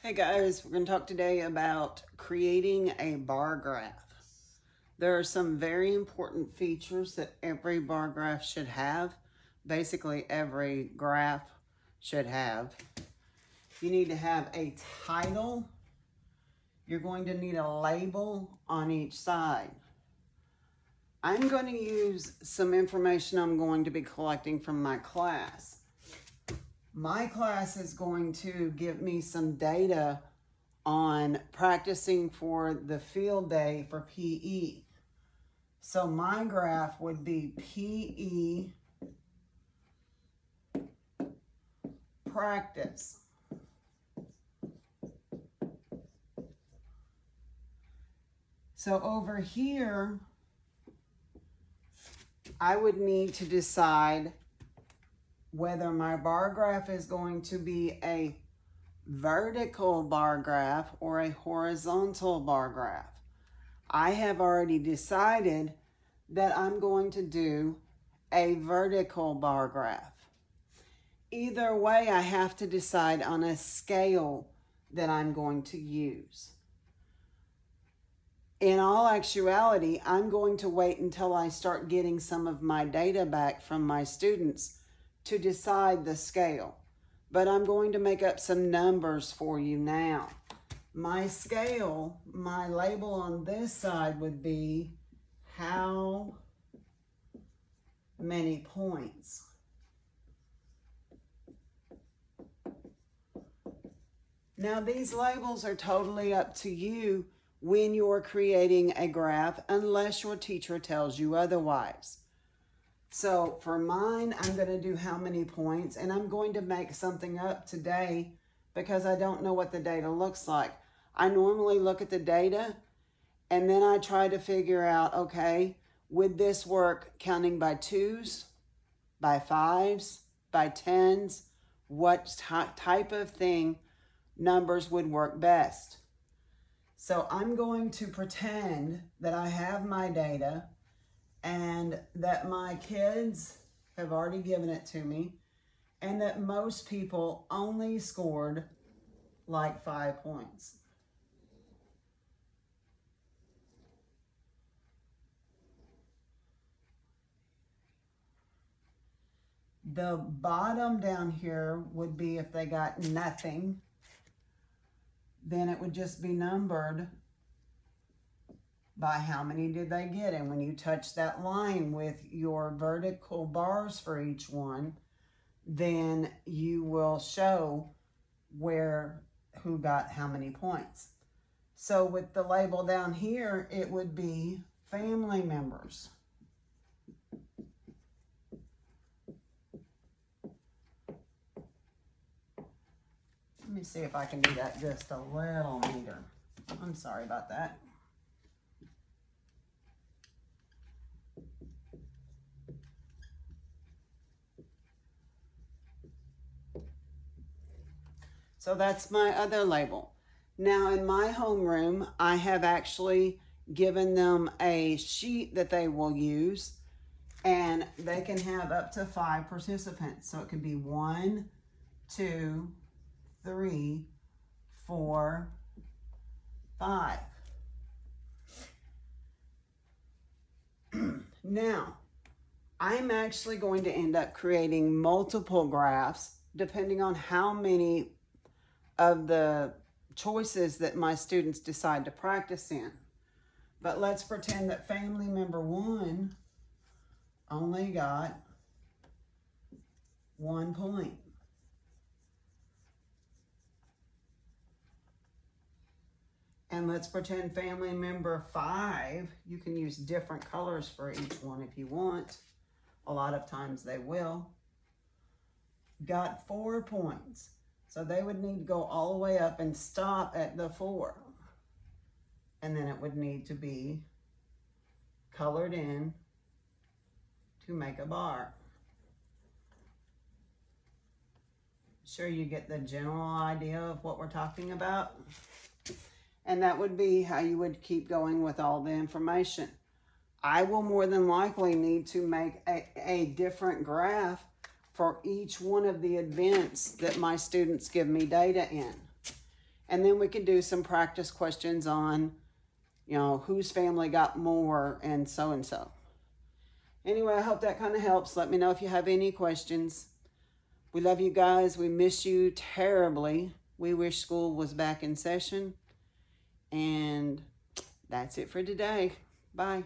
Hey guys, we're going to talk today about creating a bar graph. There are some very important features that every bar graph should have. Basically, every graph should have. You need to have a title. You're going to need a label on each side. I'm going to use some information I'm going to be collecting from my class. My class is going to give me some data on practicing for the field day for PE. So my graph would be PE practice. So over here, I would need to decide whether my bar graph is going to be a vertical bar graph or a horizontal bar graph. I have already decided that I'm going to do a vertical bar graph. Either way, I have to decide on a scale that I'm going to use. In all actuality, I'm going to wait until I start getting some of my data back from my students to decide the scale. But I'm going to make up some numbers for you now. My scale, my label on this side would be how many points. Now these labels are totally up to you when you're creating a graph, unless your teacher tells you otherwise. So for mine, I'm going to do how many points, and I'm going to make something up today because I don't know what the data looks like. I normally look at the data and then I try to figure out, okay, would this work counting by 2s, by 5s, by 10s? What type of thing numbers would work best? So I'm going to pretend that I have my data and that my kids have already given it to me and that most people only scored like 5 points. The bottom down here would be if they got nothing, then it would just be numbered by how many did they get. And when you touch that line with your vertical bars for each one, then you will show who got how many points. So with the label down here, it would be family members. Let me see if I can do that just a little neater. I'm sorry about that. So that's my other label. Now in my homeroom, I have actually given them a sheet that they will use, and they can have up to 5 participants. So it could be 1, 2, 3, 4, 5. Now, I'm actually going to end up creating multiple graphs depending on how many of the choices that my students decide to practice in. But let's pretend that family member 1 only got 1 point. And let's pretend family member 5, you can use different colors for each one if you want. A lot of times they will. Got 4 points. So they would need to go all the way up and stop at the 4. And then it would need to be colored in to make a bar. Sure you get the general idea of what we're talking about? And that would be how you would keep going with all the information. I will more than likely need to make a different graph for each one of the events that my students give me data in. And then we can do some practice questions on, you know, whose family got more and so and so. Anyway, I hope that kind of helps. Let me know if you have any questions. We love you guys. We miss you terribly. We wish school was back in session. And that's it for today. Bye.